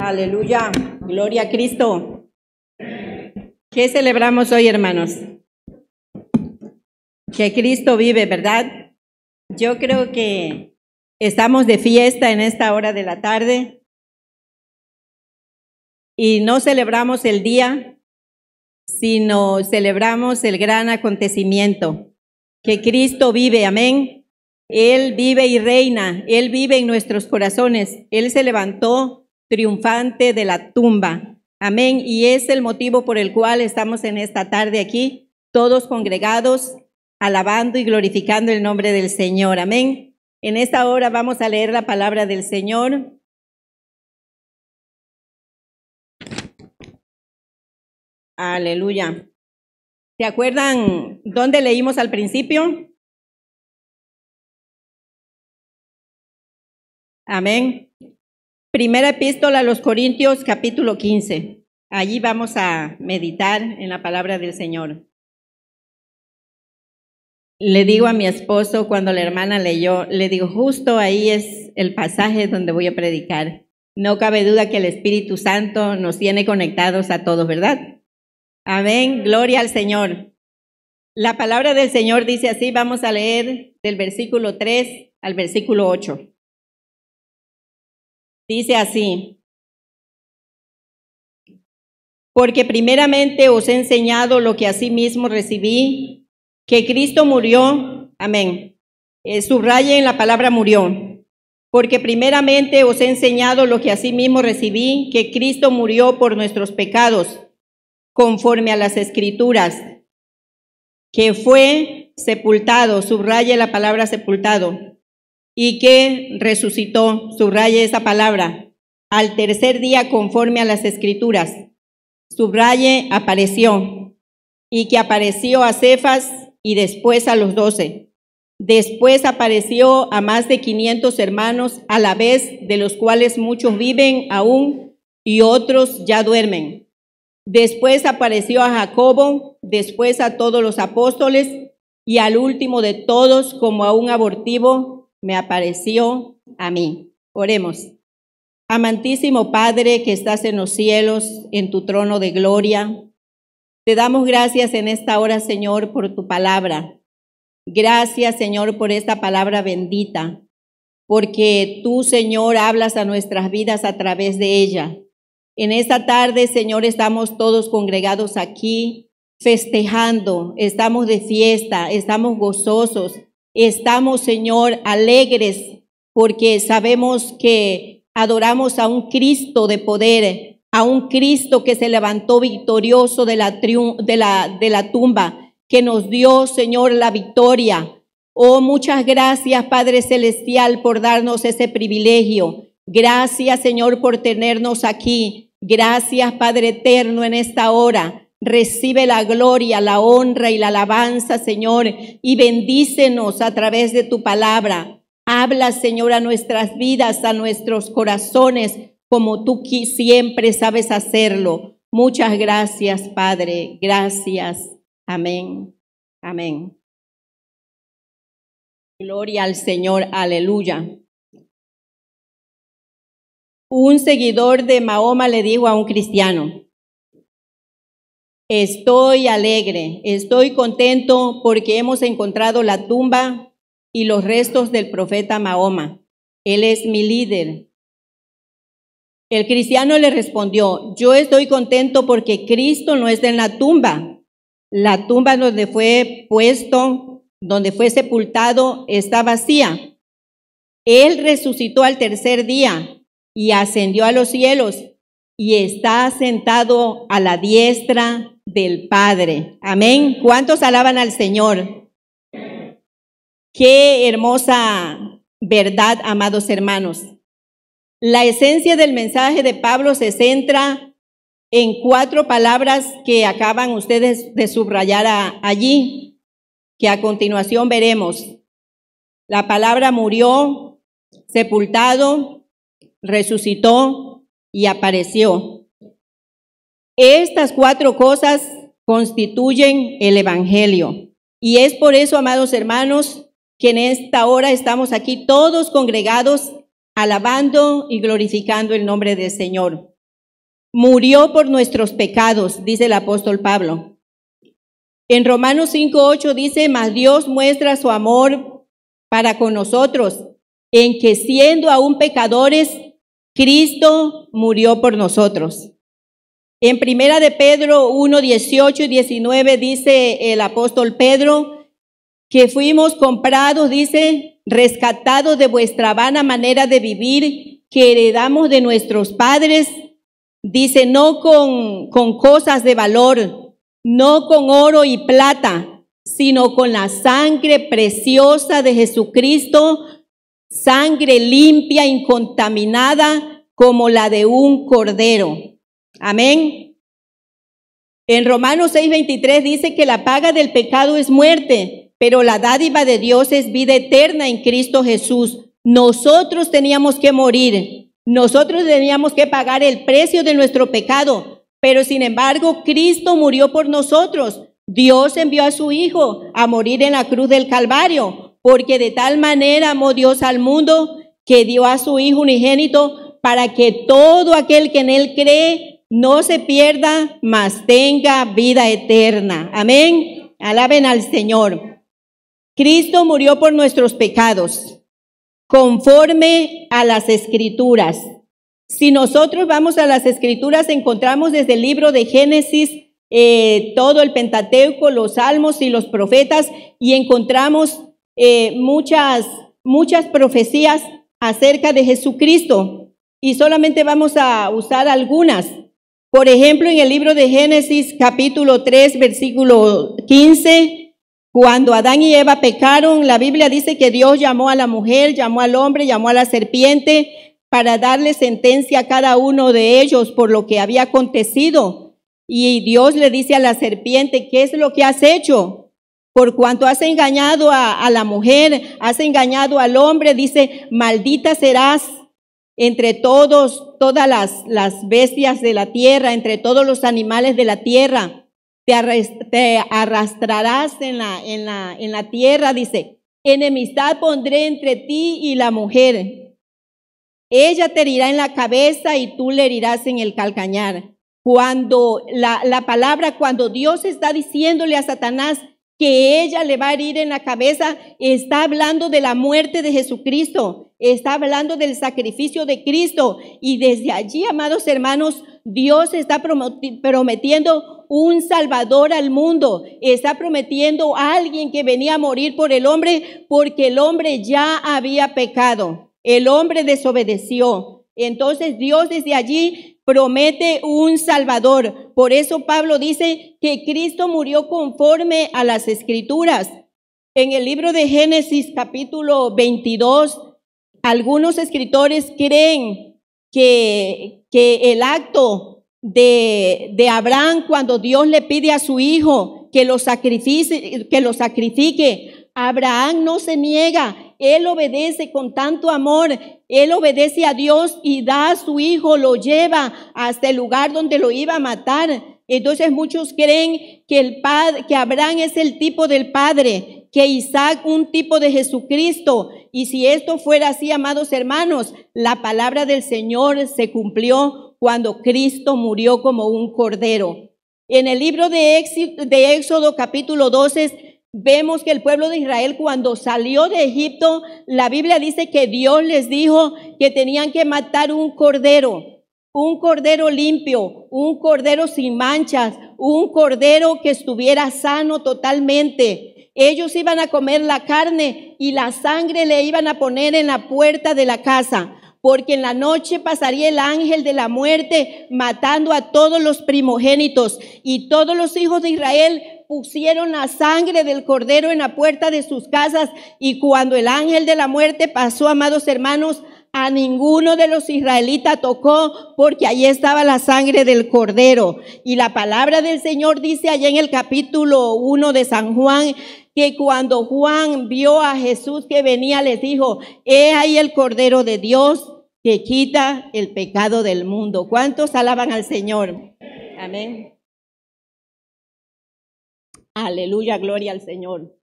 Aleluya, gloria a Cristo. ¿Qué celebramos hoy, hermanos? Que Cristo vive, ¿verdad? Yo creo que estamos de fiesta en esta hora de la tarde y no celebramos el día, sino celebramos el gran acontecimiento, que Cristo vive, amén. Él vive y reina, Él vive en nuestros corazones. Él se levantó triunfante de la tumba, amén. Y es el motivo por el cual estamos en esta tarde aquí, todos congregados, alabando y glorificando el nombre del Señor, amén. En esta hora vamos a leer la palabra del Señor. Aleluya. ¿Se acuerdan dónde leímos al principio? Amén. Primera epístola a los Corintios, capítulo 15. Allí vamos a meditar en la palabra del Señor. Le digo a mi esposo cuando la hermana leyó, le digo, justo ahí es el pasaje donde voy a predicar. No cabe duda que el Espíritu Santo nos tiene conectados a todos, ¿verdad? Amén, gloria al Señor. La palabra del Señor dice así, vamos a leer del versículo 3 al versículo 8. Dice así, porque primeramente os he enseñado lo que asimismo recibí, que Cristo murió, amén. Subrayen la palabra murió. Porque primeramente os he enseñado lo que asimismo recibí, que Cristo murió por nuestros pecados, conforme a las Escrituras, que fue sepultado, subraye la palabra sepultado, y que resucitó, subraye esa palabra, al tercer día conforme a las Escrituras, subraye apareció, y que apareció a Cefas y después a los 12. Después apareció a más de 500 hermanos a la vez, de los cuales muchos viven aún y otros ya duermen. Después apareció a Jacobo, después a todos los apóstoles y al último de todos, como a un abortivo, me apareció a mí. Oremos. Amantísimo Padre que estás en los cielos, en tu trono de gloria, te damos gracias en esta hora, Señor, por tu palabra. Gracias, Señor, por esta palabra bendita, porque tú, Señor, hablas a nuestras vidas a través de ella. En esta tarde, Señor, estamos todos congregados aquí, festejando, estamos de fiesta, estamos gozosos, estamos, Señor, alegres, porque sabemos que adoramos a un Cristo de poder, a un Cristo que se levantó victorioso de la tumba, que nos dio, Señor, la victoria. Oh, muchas gracias, Padre Celestial, por darnos ese privilegio. Gracias, Señor, por tenernos aquí. Gracias, Padre Eterno, en esta hora. Recibe la gloria, la honra y la alabanza, Señor, y bendícenos a través de tu palabra. Habla, Señor, a nuestras vidas, a nuestros corazones, como tú siempre sabes hacerlo. Muchas gracias, Padre. Gracias. Amén. Amén. Gloria al Señor. Aleluya. Un seguidor de Mahoma le dijo a un cristiano, estoy alegre, estoy contento porque hemos encontrado la tumba y los restos del profeta Mahoma. Él es mi líder. El cristiano le respondió, yo estoy contento porque Cristo no está en la tumba. La tumba donde fue puesto, donde fue sepultado, está vacía. Él resucitó al tercer día y ascendió a los cielos y está sentado a la diestra del Padre. Amén. ¿Cuántos alaban al Señor? Qué hermosa verdad, amados hermanos. La esencia del mensaje de Pablo se centra en 4 palabras que acaban ustedes de subrayar allí, que a continuación veremos. La palabra murió, sepultado, resucitó y apareció. Estas 4 cosas constituyen el Evangelio. Y es por eso, amados hermanos, que en esta hora estamos aquí todos congregados, alabando y glorificando el nombre del Señor. murió por nuestros pecados, dice el apóstol Pablo. En Romanos 5:8 dice, mas Dios muestra su amor para con nosotros, en que siendo aún pecadores, Cristo murió por nosotros. En Primera de Pedro 1:18 y 19 dice el apóstol Pedro, que fuimos comprados, dice, rescatados de vuestra vana manera de vivir, que heredamos de nuestros padres, dice, no con cosas de valor, no con oro y plata, sino con la sangre preciosa de Jesucristo, sangre limpia, incontaminada, como la de un cordero. Amén. En Romanos 6:23 dice que la paga del pecado es muerte, pero la dádiva de Dios es vida eterna en Cristo Jesús. Nosotros teníamos que morir, nosotros teníamos que pagar el precio de nuestro pecado, pero sin embargo Cristo murió por nosotros. Dios envió a su Hijo a morir en la cruz del Calvario, porque de tal manera amó Dios al mundo que dio a su Hijo unigénito para que todo aquel que en Él cree no se pierda, mas tenga vida eterna. Amén. Alaben al Señor. Cristo murió por nuestros pecados, conforme a las Escrituras. Si nosotros vamos a las Escrituras, encontramos desde el libro de Génesis, todo el Pentateuco, los Salmos y los profetas, y encontramos muchas profecías acerca de Jesucristo, y solamente vamos a usar algunas. Por ejemplo, en el libro de Génesis, capítulo 3, versículo 15, cuando Adán y Eva pecaron, la Biblia dice que Dios llamó a la mujer, llamó al hombre, llamó a la serpiente para darle sentencia a cada uno de ellos por lo que había acontecido. Y Dios le dice a la serpiente, ¿qué es lo que has hecho? Por cuanto has engañado a la mujer, has engañado al hombre, dice, maldita serás entre todas las bestias de la tierra, entre todos los animales de la tierra. Te arrastrarás en la tierra, dice, enemistad pondré entre ti y la mujer. Ella te herirá en la cabeza y tú le herirás en el calcañar. Cuando la palabra, cuando Dios está diciéndole a Satanás que ella le va a herir en la cabeza, está hablando de la muerte de Jesucristo, está hablando del sacrificio de Cristo. Y desde allí, amados hermanos, Dios está prometiendo un Salvador al mundo, está prometiendo a alguien que venía a morir por el hombre, porque el hombre ya había pecado, el hombre desobedeció. Entonces Dios desde allí promete un Salvador. Por eso Pablo dice que Cristo murió conforme a las Escrituras. En el libro de Génesis capítulo 22, algunos escritores creen que el acto de Abraham, cuando Dios le pide a su hijo que lo sacrifique, Abraham no se niega. Él obedece con tanto amor, él obedece a Dios y da a su hijo, lo lleva hasta el lugar donde lo iba a matar. Entonces muchos creen que Abraham es el tipo del Padre, que Isaac un tipo de Jesucristo. Y si esto fuera así, amados hermanos, la palabra del Señor se cumplió cuando Cristo murió como un cordero. En el libro de Éxodo capítulo 12, vemos que el pueblo de Israel, cuando salió de Egipto, la Biblia dice que Dios les dijo que tenían que matar un cordero limpio, un cordero sin manchas, un cordero que estuviera sano totalmente. Ellos iban a comer la carne y la sangre le iban a poner en la puerta de la casa, porque en la noche pasaría el ángel de la muerte matando a todos los primogénitos, y todos los hijos de Israel pusieron la sangre del cordero en la puerta de sus casas. Y cuando el ángel de la muerte pasó, amados hermanos, a ninguno de los israelitas tocó, porque allí estaba la sangre del cordero. Y la palabra del Señor dice allá en el capítulo 1 de San Juan, que cuando Juan vio a Jesús que venía, les dijo, he ahí el cordero de Dios que quita el pecado del mundo. ¿Cuántos alaban al Señor? Amén. Aleluya, gloria al Señor.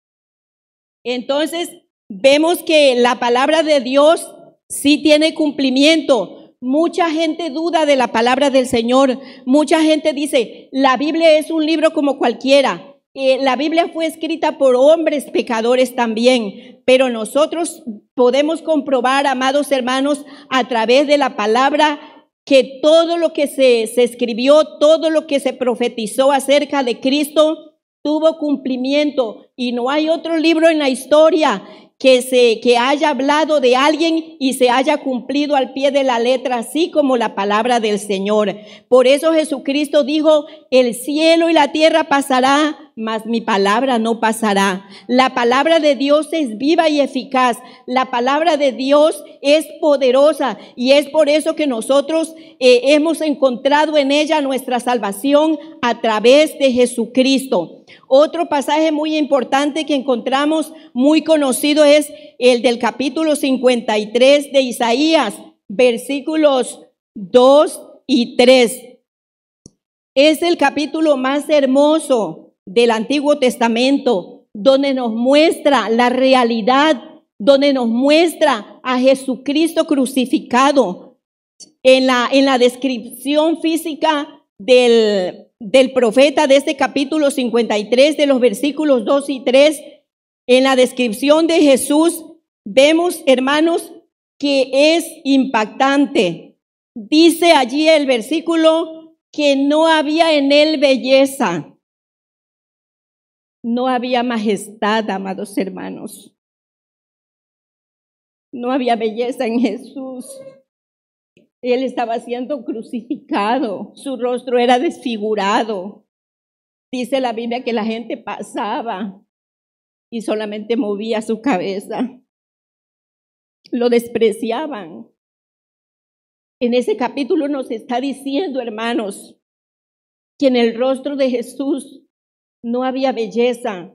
Entonces, vemos que la palabra de Dios sí tiene cumplimiento, mucha gente duda de la palabra del Señor. Mucha gente dice, la Biblia es un libro como cualquiera. La Biblia fue escrita por hombres pecadores también, pero nosotros podemos comprobar, amados hermanos, a través de la palabra, que todo lo que se escribió, todo lo que se profetizó acerca de Cristo tuvo cumplimiento, y no hay otro libro en la historia que haya hablado de alguien y se haya cumplido al pie de la letra, así como la palabra del Señor. Por eso Jesucristo dijo, el cielo y la tierra pasará, mas mi palabra no pasará. La palabra de Dios es viva y eficaz. La palabra de Dios es poderosa, y es por eso que nosotros hemos encontrado en ella nuestra salvación a través de Jesucristo. Otro pasaje muy importante que encontramos, muy conocido, es el del capítulo 53 de Isaías, versículos 2 y 3. Es el capítulo más hermoso del Antiguo Testamento, donde nos muestra la realidad, donde nos muestra a Jesucristo crucificado. En la descripción física del profeta de este capítulo 53, de los versículos 2 y 3, en la descripción de Jesús, vemos, hermanos, que es impactante. Dice allí el versículo que no había en él belleza, no había majestad, amados hermanos. No había belleza en Jesús. Él estaba siendo crucificado, su rostro era desfigurado. Dice la Biblia que la gente pasaba y solamente movía su cabeza. Lo despreciaban. En ese capítulo nos está diciendo, hermanos, que en el rostro de Jesús no había belleza,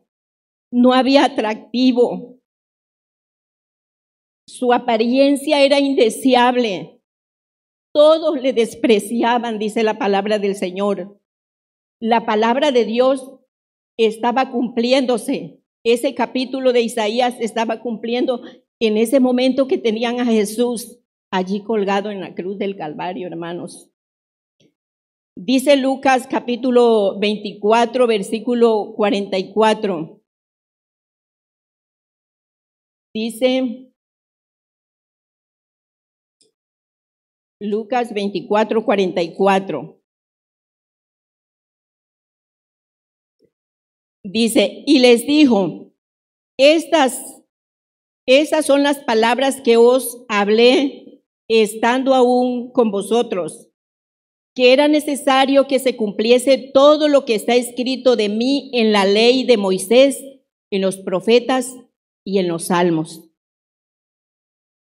no había atractivo. Su apariencia era indeseable. Todos le despreciaban, dice la palabra del Señor. La palabra de Dios estaba cumpliéndose. Ese capítulo de Isaías estaba cumpliendo en ese momento que tenían a Jesús allí colgado en la cruz del Calvario, hermanos. Dice Lucas capítulo 24, versículo 44. Dice Lucas 24, 44. Dice, y les dijo, estas son las palabras que os hablé estando aún con vosotros, que era necesario que se cumpliese todo lo que está escrito de mí en la ley de Moisés, en los profetas y en los salmos.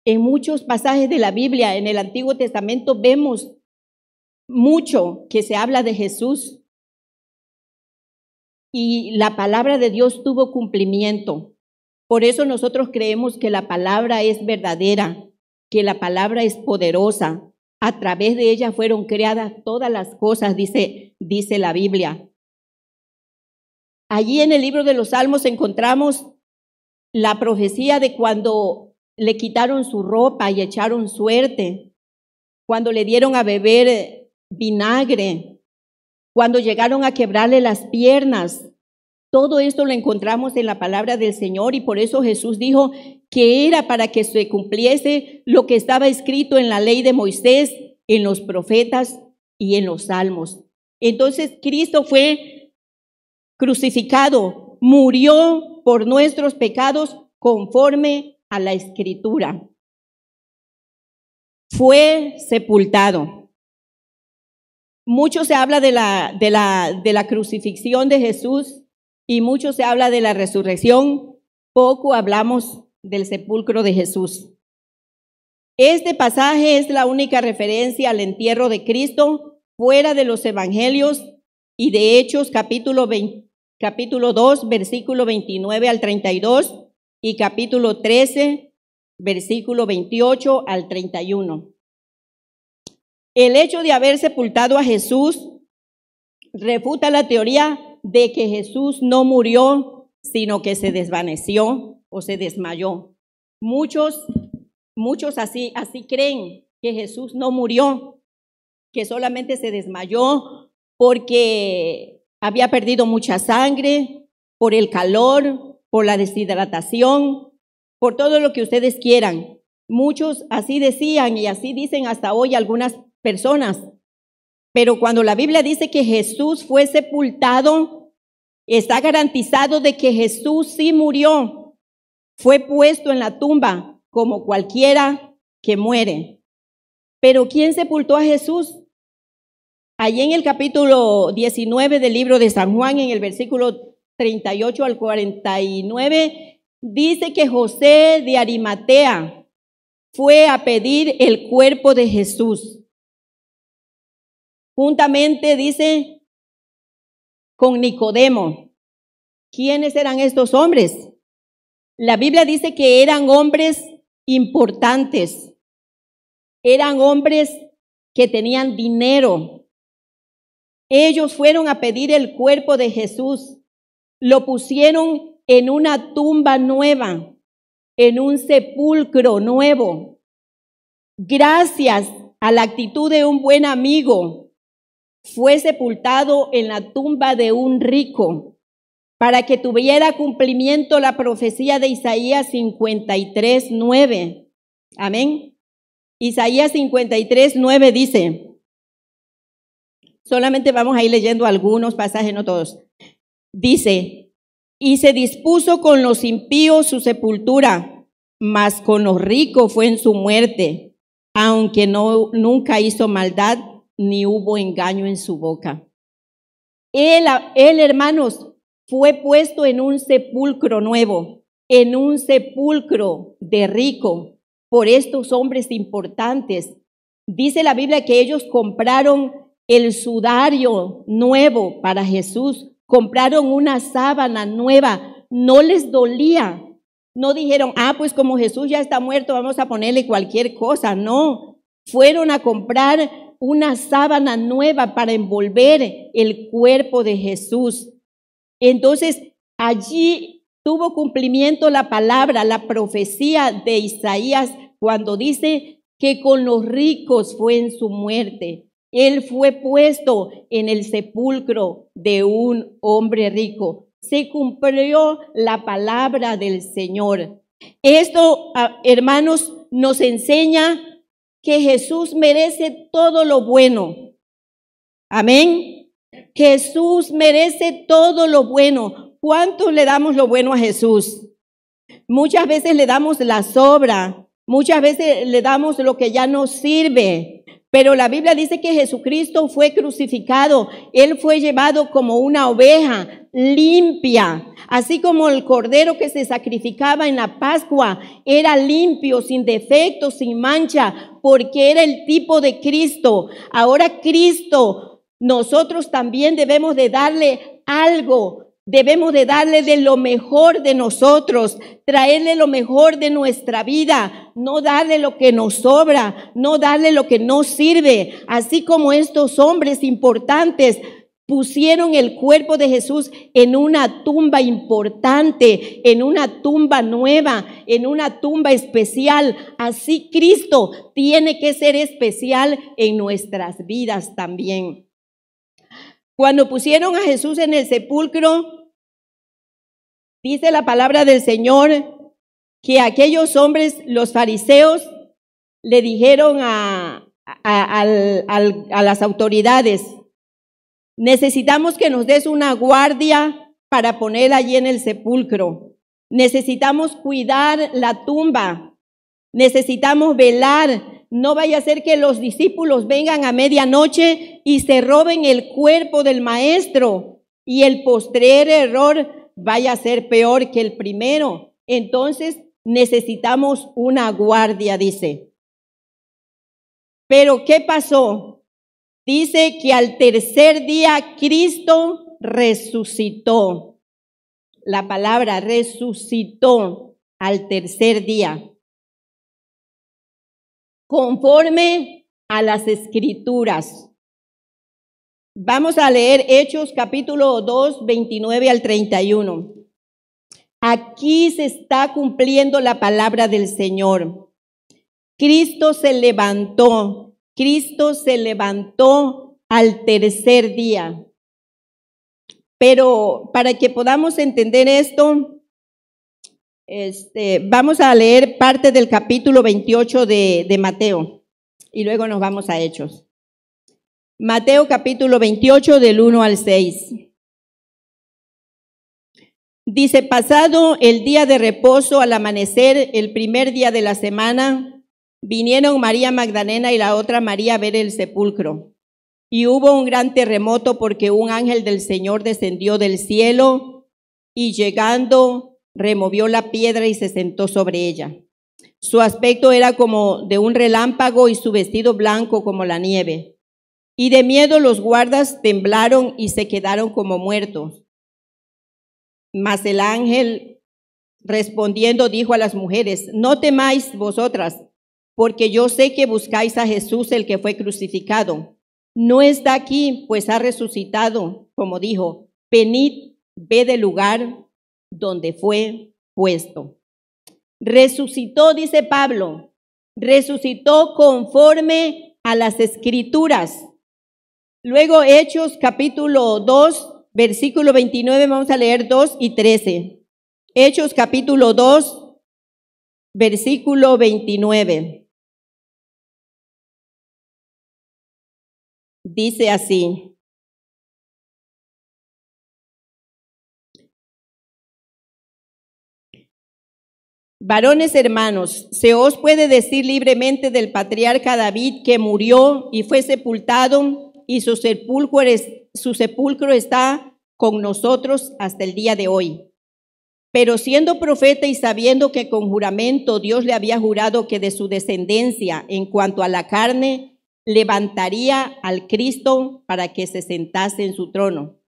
En muchos pasajes de la Biblia, en el Antiguo Testamento, vemos mucho que se habla de Jesús. Y la palabra de Dios tuvo cumplimiento. Por eso nosotros creemos que la palabra es verdadera, que la palabra es poderosa. A través de ella fueron creadas todas las cosas, dice la Biblia. Allí en el libro de los Salmos encontramos la profecía de cuando le quitaron su ropa y echaron suerte, cuando le dieron a beber vinagre, cuando llegaron a quebrarle las piernas. Todo esto lo encontramos en la palabra del Señor, y por eso Jesús dijo que era para que se cumpliese lo que estaba escrito en la ley de Moisés, en los profetas y en los salmos. Entonces Cristo fue crucificado, murió por nuestros pecados conforme a la Escritura. Fue sepultado. Mucho se habla de la crucifixión de Jesús y mucho se habla de la resurrección. Poco hablamos del sepulcro de Jesús. Este pasaje es la única referencia al entierro de Cristo fuera de los evangelios y de Hechos capítulo 2, versículo 29 al 32 y capítulo 13, versículo 28 al 31. El hecho de haber sepultado a Jesús refuta la teoría de que Jesús no murió, sino que se desvaneció o se desmayó. Muchos así creen que Jesús no murió, que solamente se desmayó porque había perdido mucha sangre, por el calor, por la deshidratación, por todo lo que ustedes quieran. Muchos así decían y así dicen hasta hoy algunas personas. Pero cuando la Biblia dice que Jesús fue sepultado, está garantizado de que Jesús sí murió. Fue puesto en la tumba como cualquiera que muere. Pero ¿quién sepultó a Jesús? Allí en el capítulo 19 del libro de San Juan, en el versículo 38 al 49, dice que José de Arimatea fue a pedir el cuerpo de Jesús. Juntamente, dice, con Nicodemo. ¿Quiénes eran estos hombres? La Biblia dice que eran hombres importantes. Eran hombres que tenían dinero. Ellos fueron a pedir el cuerpo de Jesús. Lo pusieron en una tumba nueva, en un sepulcro nuevo. Gracias a la actitud de un buen amigo, fue sepultado en la tumba de un rico para que tuviera cumplimiento la profecía de Isaías 53:9. Amén. Isaías 53:9 dice, solamente vamos a ir leyendo algunos pasajes, no todos. Dice, y se dispuso con los impíos su sepultura, mas con los ricos fue en su muerte, aunque nunca hizo maldad, ni hubo engaño en su boca. Él, hermanos, fue puesto en un sepulcro nuevo, en un sepulcro de rico, por estos hombres importantes. Dice la Biblia que ellos compraron el sudario nuevo para Jesús, compraron una sábana nueva, no les dolía. No dijeron, pues como Jesús ya está muerto, vamos a ponerle cualquier cosa. No, fueron a comprar una sábana nueva para envolver el cuerpo de Jesús. Entonces, allí tuvo cumplimiento la palabra, la profecía de Isaías, cuando dice que con los ricos fue en su muerte. Él fue puesto en el sepulcro de un hombre rico. Se cumplió la palabra del Señor. Esto, hermanos, nos enseña que Jesús merece todo lo bueno. Amén. Jesús merece todo lo bueno. ¿Cuánto le damos lo bueno a Jesús? Muchas veces le damos la sobra, muchas veces le damos lo que ya no sirve. Pero la Biblia dice que Jesucristo fue crucificado. Él fue llevado como una oveja limpia, así como el cordero que se sacrificaba en la Pascua era limpio, sin defecto, sin mancha, porque era el tipo de Cristo. Ahora Cristo, nosotros también debemos de darle algo. Debemos de darle de lo mejor de nosotros, traerle lo mejor de nuestra vida, no darle lo que nos sobra, no darle lo que no sirve. Así como estos hombres importantes pusieron el cuerpo de Jesús en una tumba importante, en una tumba nueva, en una tumba especial. Así Cristo tiene que ser especial en nuestras vidas también. Cuando pusieron a Jesús en el sepulcro, dice la palabra del Señor que aquellos hombres, los fariseos, le dijeron a las autoridades, necesitamos que nos des una guardia para poner allí en el sepulcro. Necesitamos cuidar la tumba. Necesitamos velar. No vaya a ser que los discípulos vengan a medianoche y se roben el cuerpo del maestro y el postrer error vaya a ser peor que el primero. Entonces necesitamos una guardia, dice. Pero ¿qué pasó? Dice que al tercer día Cristo resucitó. La palabra resucitó al tercer día. Conforme a las Escrituras. Vamos a leer Hechos capítulo 2, 29 al 31. Aquí se está cumpliendo la palabra del Señor. Cristo se levantó al tercer día. Pero para que podamos entender esto, vamos a leer parte del capítulo 28 de Mateo y luego nos vamos a Hechos. Mateo capítulo 28 del 1 al 6. Dice, pasado el día de reposo, al amanecer, el primer día de la semana, vinieron María Magdalena y la otra María a ver el sepulcro. Y hubo un gran terremoto porque un ángel del Señor descendió del cielo y llegando removió la piedra y se sentó sobre ella. Su aspecto era como de un relámpago y su vestido blanco como la nieve. Y de miedo los guardas temblaron y se quedaron como muertos. Mas el ángel respondiendo dijo a las mujeres, no temáis vosotras, porque yo sé que buscáis a Jesús, el que fue crucificado. No está aquí, pues ha resucitado, como dijo, venid, ved el lugar donde fue puesto. Resucitó, dice Pablo, resucitó conforme a las Escrituras. Luego Hechos capítulo 2, versículo 29, vamos a leer 2 y 13. Hechos capítulo 2, versículo 29. Dice así. Varones hermanos, se os puede decir libremente del patriarca David que murió y fue sepultado y su sepulcro está con nosotros hasta el día de hoy. Pero siendo profeta y sabiendo que con juramento Dios le había jurado que de su descendencia en cuanto a la carne levantaría al Cristo para que se sentase en su trono.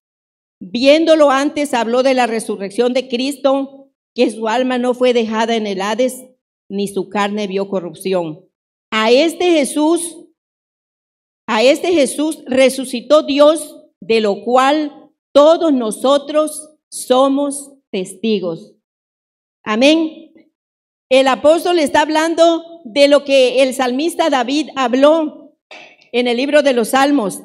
Viéndolo antes habló de la resurrección de Cristo, que su alma no fue dejada en el Hades, ni su carne vio corrupción. A este Jesús resucitó Dios, de lo cual todos nosotros somos testigos. Amén. El apóstol está hablando de lo que el salmista David habló en el libro de los Salmos.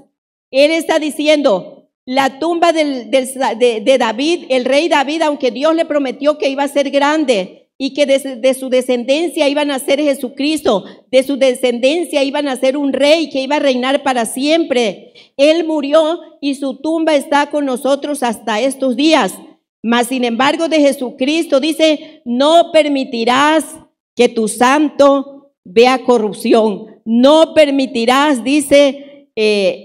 Él está diciendo, la tumba de David, el rey David, aunque Dios le prometió que iba a ser grande y que de su descendencia iba a nacer Jesucristo, de su descendencia iba a nacer un rey que iba a reinar para siempre. Él murió y su tumba está con nosotros hasta estos días. Mas sin embargo de Jesucristo dice, no permitirás que tu santo vea corrupción. No permitirás, dice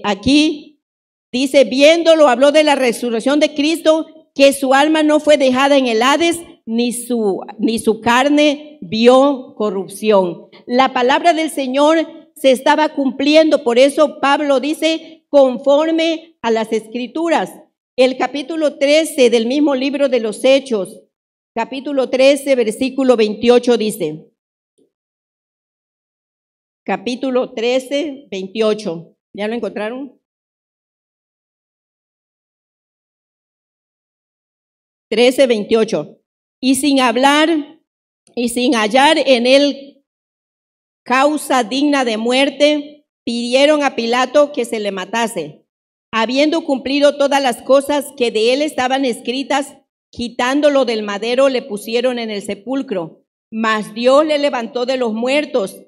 aquí, dice, viéndolo, habló de la resurrección de Cristo, que su alma no fue dejada en el Hades, ni su carne vio corrupción. La palabra del Señor se estaba cumpliendo, por eso Pablo dice, conforme a las Escrituras. El capítulo 13 del mismo libro de los Hechos, capítulo 13, versículo 28 dice, capítulo 13, 28. ¿Ya lo encontraron? 13, 28. Y sin hablar y sin hallar en él causa digna de muerte, pidieron a Pilato que se le matase. Habiendo cumplido todas las cosas que de él estaban escritas, quitándolo del madero, le pusieron en el sepulcro. Mas Dios le levantó de los muertos,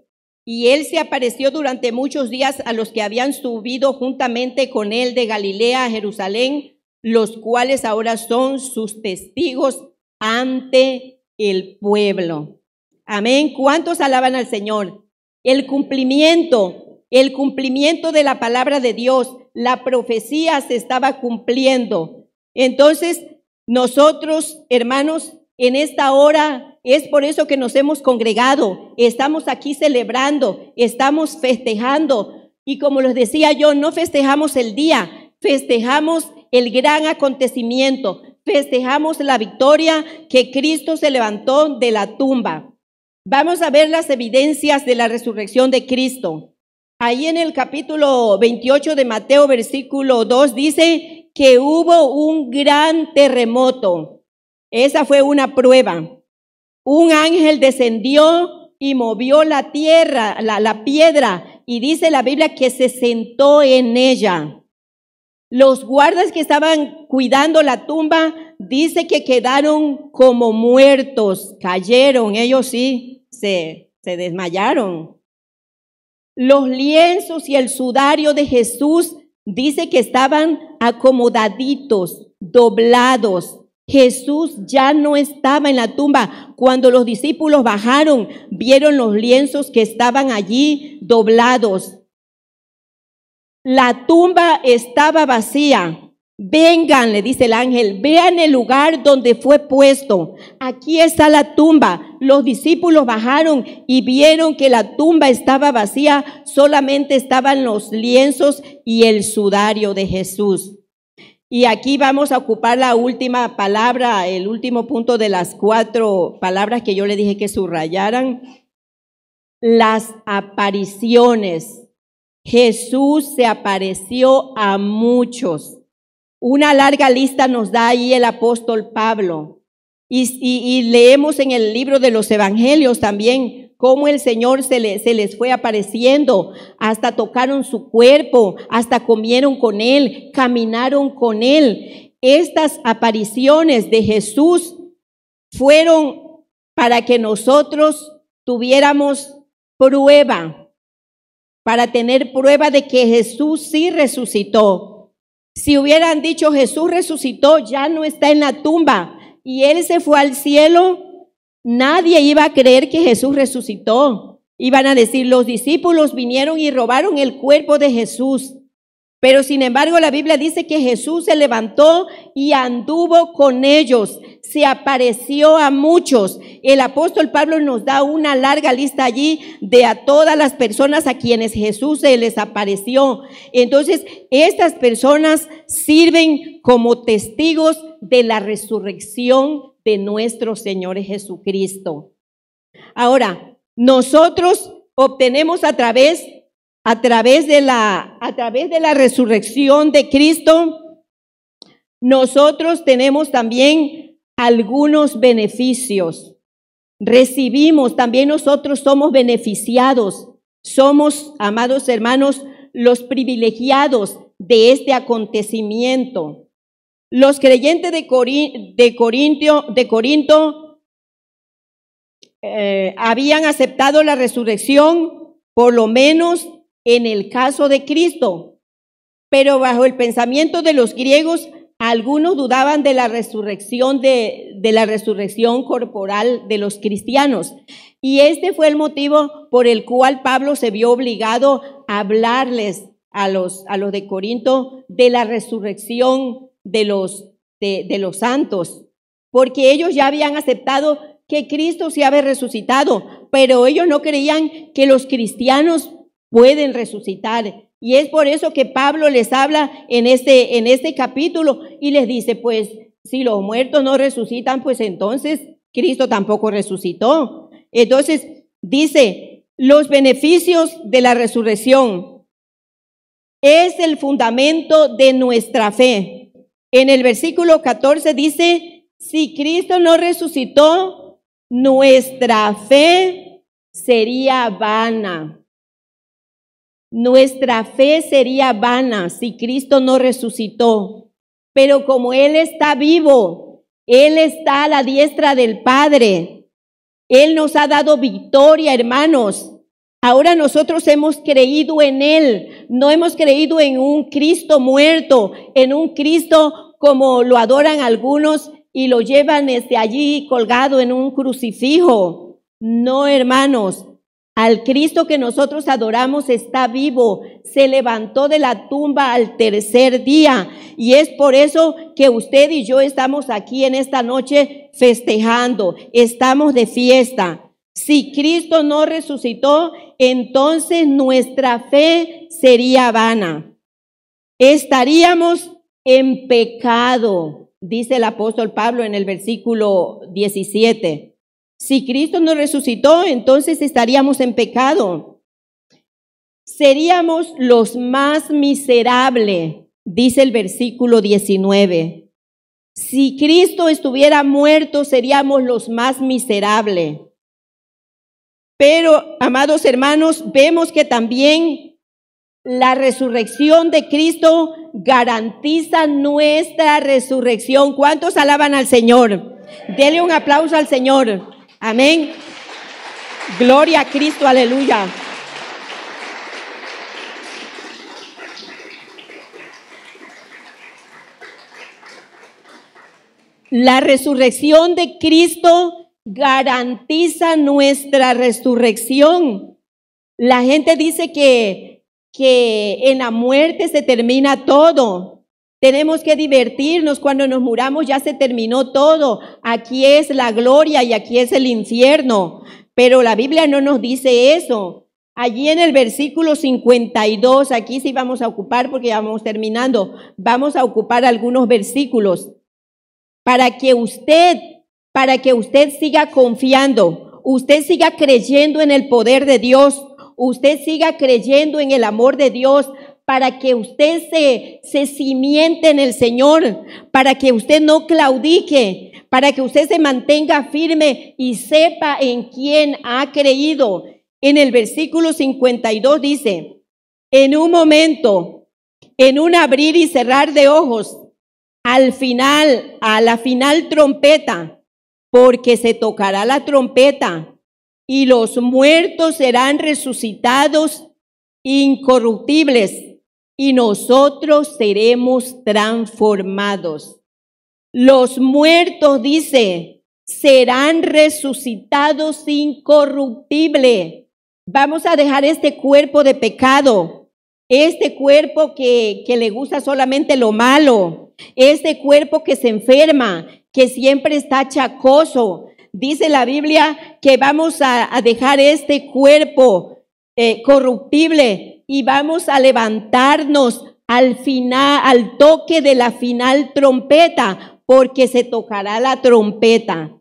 y él se apareció durante muchos días a los que habían subido juntamente con él de Galilea a Jerusalén, los cuales ahora son sus testigos ante el pueblo. Amén. ¿Cuántos alaban al Señor? El cumplimiento de la palabra de Dios, la profecía se estaba cumpliendo. Entonces, nosotros, hermanos, en esta hora es por eso que nos hemos congregado. Estamos aquí celebrando, estamos festejando. Y como les decía yo, no festejamos el día, festejamos el gran acontecimiento, festejamos la victoria que Cristo se levantó de la tumba. Vamos a ver las evidencias de la resurrección de Cristo. Ahí en el capítulo 28 de Mateo, versículo 2, dice que hubo un gran terremoto. Esa fue una prueba. Un ángel descendió y movió la tierra, la piedra, y dice la Biblia que se sentó en ella. Los guardas que estaban cuidando la tumba, dice que quedaron como muertos, cayeron, ellos sí, se desmayaron. Los lienzos y el sudario de Jesús, dice que estaban acomodaditos, doblados. Jesús ya no estaba en la tumba. Cuando los discípulos bajaron, vieron los lienzos que estaban allí doblados. La tumba estaba vacía. Vengan, le dice el ángel, vean el lugar donde fue puesto. Aquí está la tumba. Los discípulos bajaron y vieron que la tumba estaba vacía. Solamente estaban los lienzos y el sudario de Jesús. Y aquí vamos a ocupar la última palabra, el último punto de las 4 palabras que yo le dije que subrayaran. Las apariciones. Jesús se apareció a muchos. Una larga lista nos da ahí el apóstol Pablo. Y leemos en el libro de los evangelios también cómo el Señor se les fue apareciendo, hasta tocaron su cuerpo, hasta comieron con Él, caminaron con Él. Estas apariciones de Jesús fueron para que nosotros tuviéramos prueba, para tener prueba de que Jesús sí resucitó. Si hubieran dicho Jesús resucitó, ya no está en la tumba y Él se fue al cielo, nadie iba a creer que Jesús resucitó. Iban a decir, los discípulos vinieron y robaron el cuerpo de Jesús. Pero sin embargo la Biblia dice que Jesús se levantó y anduvo con ellos, se apareció a muchos. El apóstol Pablo nos da una larga lista allí de a todas las personas a quienes Jesús se les apareció. Entonces, estas personas sirven como testigos de la resurrección de nuestro Señor Jesucristo. Ahora, nosotros obtenemos a través de la resurrección de Cristo, nosotros tenemos también algunos beneficios. Recibimos, también nosotros somos beneficiados. Somos, amados hermanos, los privilegiados de este acontecimiento. Los creyentes de Corinto habían aceptado la resurrección, por lo menos en el caso de Cristo, pero bajo el pensamiento de los griegos, algunos dudaban de la resurrección de la resurrección corporal de los cristianos. Y este fue el motivo por el cual Pablo se vio obligado a hablarles a los de Corinto de la resurrección de los santos, porque ellos ya habían aceptado que Cristo se había resucitado, pero ellos no creían que los cristianos pueden resucitar. Y es por eso que Pablo les habla en este capítulo y les dice, pues, si los muertos no resucitan, pues entonces Cristo tampoco resucitó. Entonces, dice, los beneficios de la resurrección es el fundamento de nuestra fe. En el versículo 14 dice, si Cristo no resucitó, nuestra fe sería vana. Nuestra fe sería vana si Cristo no resucitó. Pero como Él está vivo, Él está a la diestra del Padre. Él nos ha dado victoria, hermanos. Ahora nosotros hemos creído en Él. No hemos creído en un Cristo muerto, en un Cristo como lo adoran algunos y lo llevan allí colgado en un crucifijo. No, hermanos. Al Cristo que nosotros adoramos está vivo, se levantó de la tumba al tercer día y es por eso que usted y yo estamos aquí en esta noche festejando, estamos de fiesta. Si Cristo no resucitó, entonces nuestra fe sería vana. Estaríamos en pecado, dice el apóstol Pablo en el versículo 17. Si Cristo no resucitó, entonces estaríamos en pecado. Seríamos los más miserables, dice el versículo 19. Si Cristo estuviera muerto, seríamos los más miserables. Pero, amados hermanos, vemos que también la resurrección de Cristo garantiza nuestra resurrección. ¿Cuántos alaban al Señor? Dele un aplauso al Señor. Amén. Gloria a Cristo, aleluya. La resurrección de Cristo garantiza nuestra resurrección. La gente dice que en la muerte se termina todo. Tenemos que divertirnos cuando nos muramos, ya se terminó todo. Aquí es la gloria y aquí es el infierno. Pero la Biblia no nos dice eso. Allí en el versículo 52, aquí sí vamos a ocupar porque ya vamos terminando. Vamos a ocupar algunos versículos para que usted siga confiando, usted siga creyendo en el poder de Dios, usted siga creyendo en el amor de Dios, para que usted se cimiente en el Señor, para que usted no claudique, para que usted se mantenga firme y sepa en quién ha creído. En el versículo 52 dice, en un momento, en un abrir y cerrar de ojos, a la final trompeta, porque se tocará la trompeta y los muertos serán resucitados incorruptibles y nosotros seremos transformados. Los muertos, dice, serán resucitados incorruptibles. Vamos a dejar este cuerpo de pecado, este cuerpo que le gusta solamente lo malo, este cuerpo que se enferma, que siempre está achacoso. Dice la Biblia que vamos a dejar este cuerpo corruptible y vamos a levantarnos al final, al toque de la final trompeta, porque se tocará la trompeta.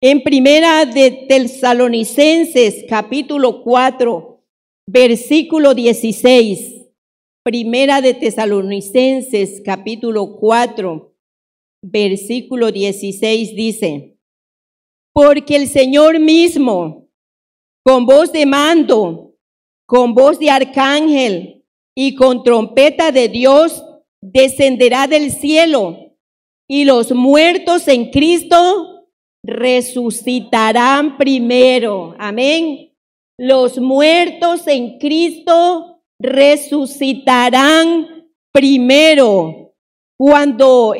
En Primera de Tesalonicenses, capítulo 4, versículo 16. Primera de Tesalonicenses, capítulo 4, versículo 16 dice, porque el Señor mismo, con voz de mando, con voz de arcángel y con trompeta de Dios, descenderá del cielo, y los muertos en Cristo resucitarán primero. Amén. Los muertos en Cristo resucitarán primero. Cuando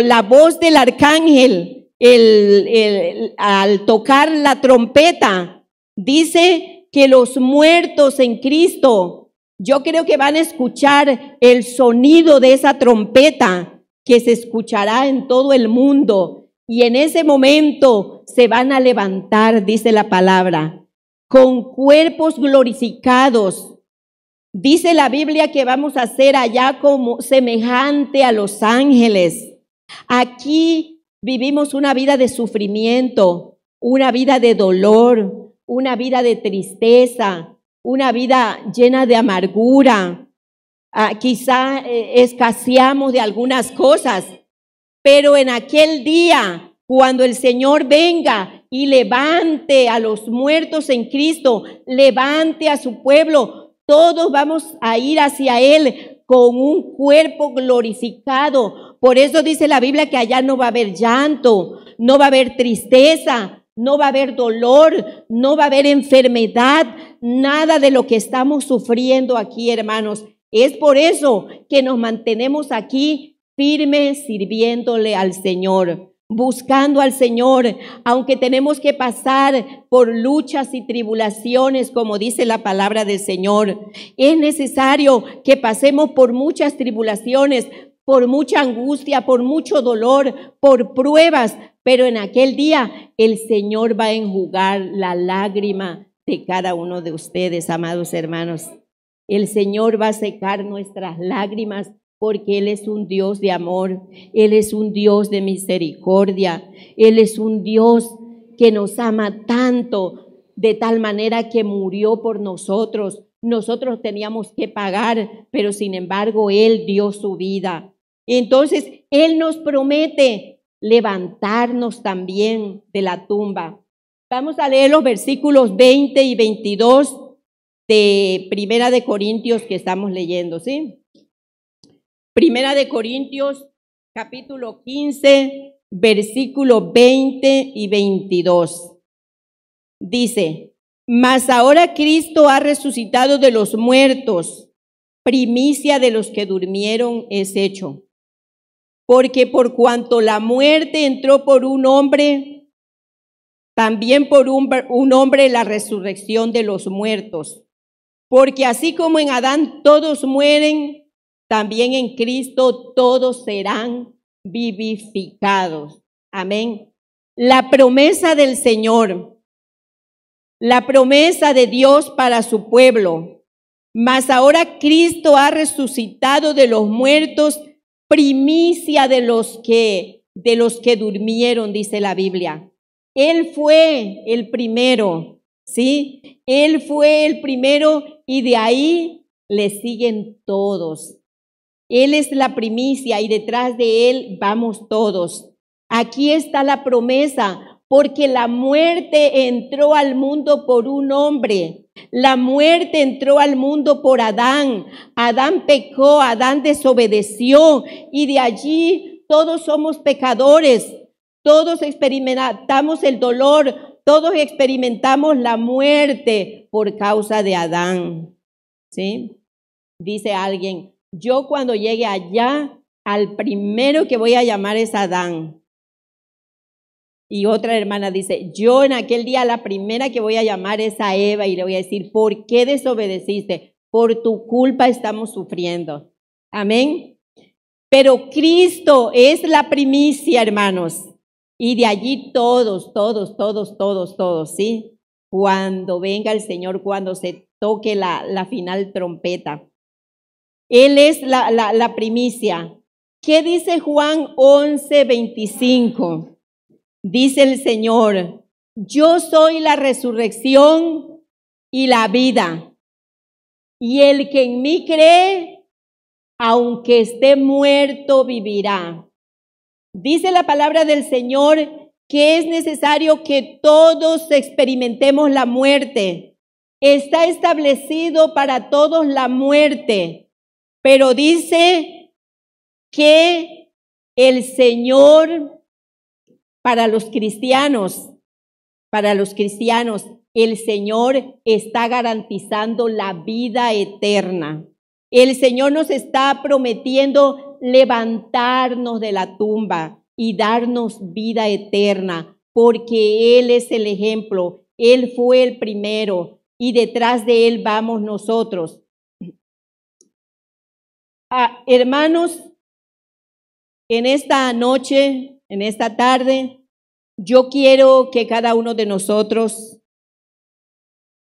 la voz del arcángel, al tocar la trompeta, dice que los muertos en Cristo, yo creo que van a escuchar el sonido de esa trompeta que se escuchará en todo el mundo. Y en ese momento se van a levantar, dice la palabra, con cuerpos glorificados. Dice la Biblia que vamos a ser allá como semejante a los ángeles. Aquí vivimos una vida de sufrimiento, una vida de dolor, una vida de tristeza, una vida llena de amargura. Quizá escaseamos de algunas cosas, pero en aquel día, cuando el Señor venga y levante a los muertos en Cristo, levante a su pueblo, todos vamos a ir hacia Él con un cuerpo glorificado. Por eso dice la Biblia que allá no va a haber llanto, no va a haber tristeza, no va a haber dolor, no va a haber enfermedad, nada de lo que estamos sufriendo aquí, hermanos. Es por eso que nos mantenemos aquí firmes, sirviéndole al Señor, buscando al Señor, aunque tenemos que pasar por luchas y tribulaciones, como dice la palabra del Señor. Es necesario que pasemos por muchas tribulaciones, por mucha angustia, por mucho dolor, por pruebas, pero en aquel día el Señor va a enjugar la lágrima de cada uno de ustedes, amados hermanos. El Señor va a secar nuestras lágrimas, porque Él es un Dios de amor, Él es un Dios de misericordia, Él es un Dios que nos ama tanto, de tal manera que murió por nosotros. Nosotros teníamos que pagar, pero sin embargo Él dio su vida. Entonces Él nos promete levantarnos también de la tumba. Vamos a leer los versículos 20 y 22 de Primera de Corintios que estamos leyendo, ¿sí? Primera de Corintios, capítulo 15, versículos 20 y 22. Dice: mas ahora Cristo ha resucitado de los muertos, primicia de los que durmieron es hecho. Porque por cuanto la muerte entró por un hombre, también por un hombre la resurrección de los muertos. Porque así como en Adán todos mueren, también en Cristo todos serán vivificados. Amén. La promesa del Señor, la promesa de Dios para su pueblo. Mas ahora Cristo ha resucitado de los muertos, primicia de los que durmieron, dice la Biblia. Él fue el primero, ¿sí? Él fue el primero y de ahí le siguen todos. Él es la primicia y detrás de él vamos todos. Aquí está la promesa, porque la muerte entró al mundo por un hombre. La muerte entró al mundo por Adán. Adán pecó, Adán desobedeció y de allí todos somos pecadores. Todos experimentamos el dolor, todos experimentamos la muerte por causa de Adán. ¿Sí? Dice alguien: yo cuando llegue allá, al primero que voy a llamar es Adán. Y otra hermana dice: yo en aquel día la primera que voy a llamar es a Eva y le voy a decir: ¿por qué desobedeciste? Por tu culpa estamos sufriendo. Amén. Pero Cristo es la primicia, hermanos. Y de allí todos, ¿sí? Cuando venga el Señor, cuando se toque la final trompeta. Él es la primicia. ¿Qué dice Juan 11:25? Dice el Señor: yo soy la resurrección y la vida. Y el que en mí cree, aunque esté muerto, vivirá. Dice la palabra del Señor que es necesario que todos experimentemos la muerte. Está establecido para todos la muerte, pero dice que el Señor, para los cristianos, el Señor está garantizando la vida eterna. El Señor nos está prometiendo levantarnos de la tumba y darnos vida eterna, porque Él es el ejemplo, Él fue el primero y detrás de Él vamos nosotros. Hermanos, en esta noche, en esta tarde, yo quiero que cada uno de nosotros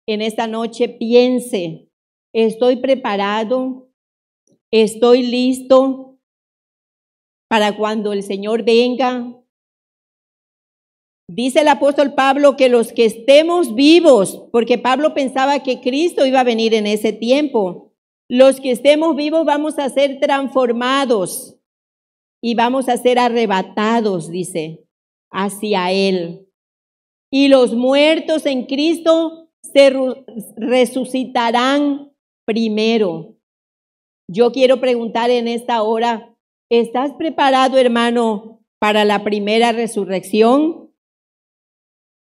en esta noche piense: ¿estoy preparado? ¿Estoy listo para cuando el Señor venga? Dice el apóstol Pablo que los que estemos vivos, porque Pablo pensaba que Cristo iba a venir en ese tiempo, los que estemos vivos vamos a ser transformados y vamos a ser arrebatados, dice, hacia Él. Y los muertos en Cristo se resucitarán primero. Yo quiero preguntar en esta hora: ¿estás preparado, hermano, para la primera resurrección?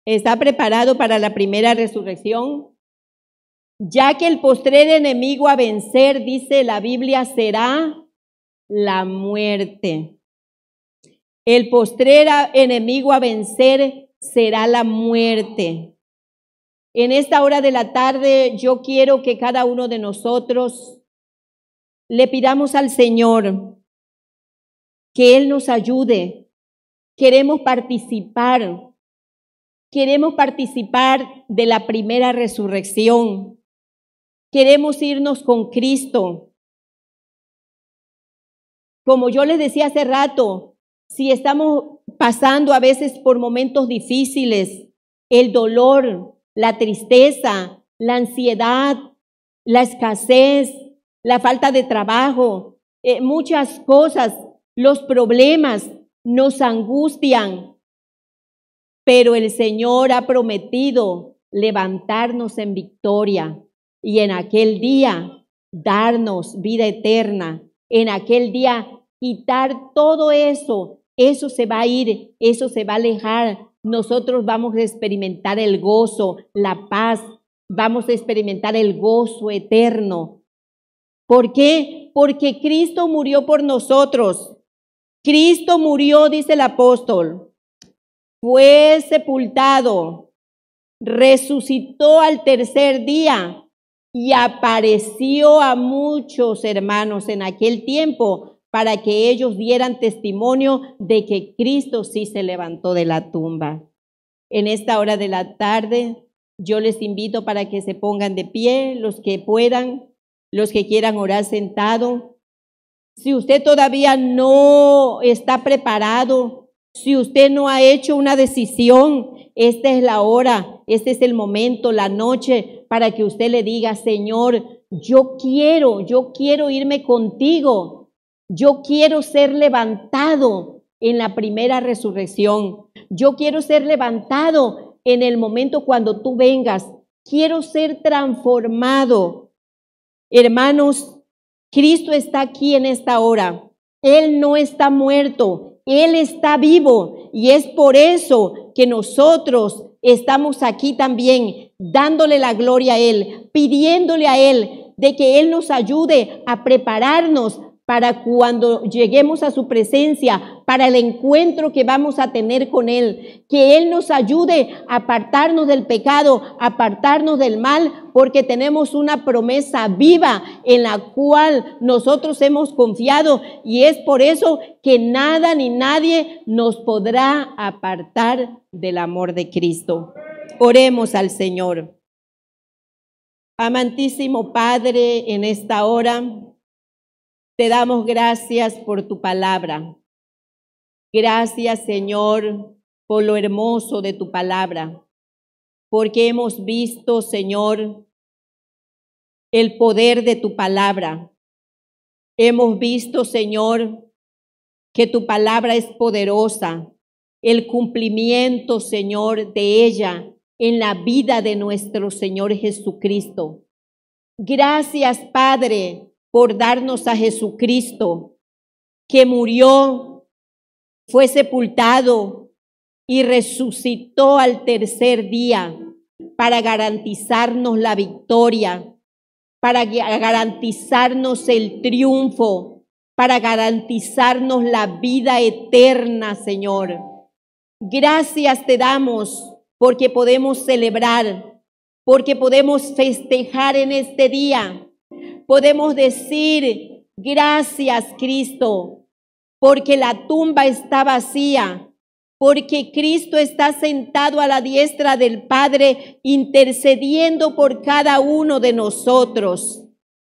¿Está preparado para la primera resurrección? Ya que el postrer enemigo a vencer, dice la Biblia, será la muerte. El postrer enemigo a vencer será la muerte. En esta hora de la tarde, yo quiero que cada uno de nosotros le pidamos al Señor que Él nos ayude. Queremos participar de la primera resurrección. Queremos irnos con Cristo. Como yo les decía hace rato, si estamos pasando a veces por momentos difíciles, el dolor, la tristeza, la ansiedad, la escasez, la falta de trabajo, muchas cosas, los problemas nos angustian. pero el Señor ha prometido levantarnos en victoria y en aquel día darnos vida eterna. En aquel día quitar todo eso, eso se va a ir, eso se va a alejar. Nosotros vamos a experimentar el gozo, la paz, vamos a experimentar el gozo eterno. ¿Por qué? Porque Cristo murió por nosotros. Cristo murió, dice el apóstol, fue sepultado, resucitó al tercer día y apareció a muchos hermanos en aquel tiempo para que ellos dieran testimonio de que Cristo sí se levantó de la tumba. En esta hora de la tarde, yo les invito para que se pongan de pie, los que puedan, los que quieran orar sentado. Si usted todavía no está preparado, si usted no ha hecho una decisión, esta es la hora, este es el momento, la noche, para que usted le diga, Señor, yo quiero irme contigo. Yo quiero ser levantado en la primera resurrección. Yo quiero ser levantado en el momento cuando tú vengas. Quiero ser transformado. Hermanos, Cristo está aquí en esta hora. Él no está muerto, Él está vivo. Y es por eso que nosotros estamos aquí también, dándole la gloria a Él, pidiéndole a Él de que Él nos ayude a prepararnos para cuando lleguemos a su presencia, para el encuentro que vamos a tener con Él, que Él nos ayude a apartarnos del pecado, a apartarnos del mal, porque tenemos una promesa viva en la cual nosotros hemos confiado, y es por eso que nada ni nadie nos podrá apartar del amor de Cristo. Oremos al Señor. Amantísimo Padre, en esta hora te damos gracias por tu palabra. Gracias, Señor, por lo hermoso de tu palabra, porque hemos visto, Señor, el poder de tu palabra. Hemos visto, Señor, que tu palabra es poderosa, el cumplimiento, Señor, de ella en la vida de nuestro Señor Jesucristo. Gracias, Padre, por darnos a Jesucristo, que murió, fue sepultado y resucitó al tercer día para garantizarnos la victoria, para garantizarnos el triunfo, para garantizarnos la vida eterna, Señor. Gracias te damos porque podemos celebrar, porque podemos festejar en este día. Podemos decir, gracias Cristo, porque la tumba está vacía, porque Cristo está sentado a la diestra del Padre, intercediendo por cada uno de nosotros.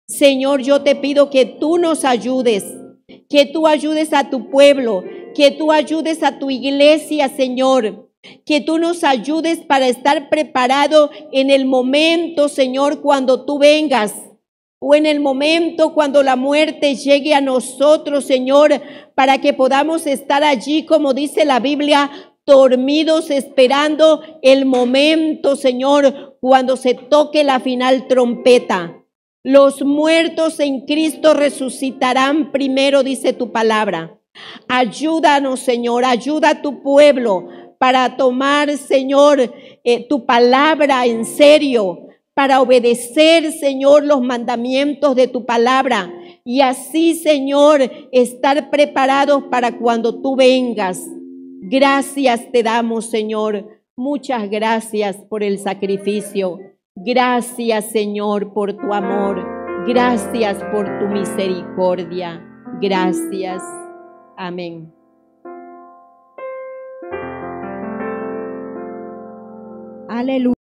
Señor, yo te pido que tú nos ayudes, que tú ayudes a tu pueblo, que tú ayudes a tu iglesia, Señor, que tú nos ayudes para estar preparado en el momento, Señor, cuando tú vengas, o en el momento cuando la muerte llegue a nosotros, Señor, para que podamos estar allí, como dice la Biblia, dormidos esperando el momento, Señor, cuando se toque la final trompeta. Los muertos en Cristo resucitarán primero, dice tu palabra. Ayúdanos, Señor, ayuda a tu pueblo para tomar, Señor, tu palabra en serio, para obedecer, Señor, los mandamientos de tu palabra y así, Señor, estar preparados para cuando tú vengas. Gracias te damos, Señor. Muchas gracias por el sacrificio. Gracias, Señor, por tu amor. Gracias por tu misericordia. Gracias. Amén. Aleluya.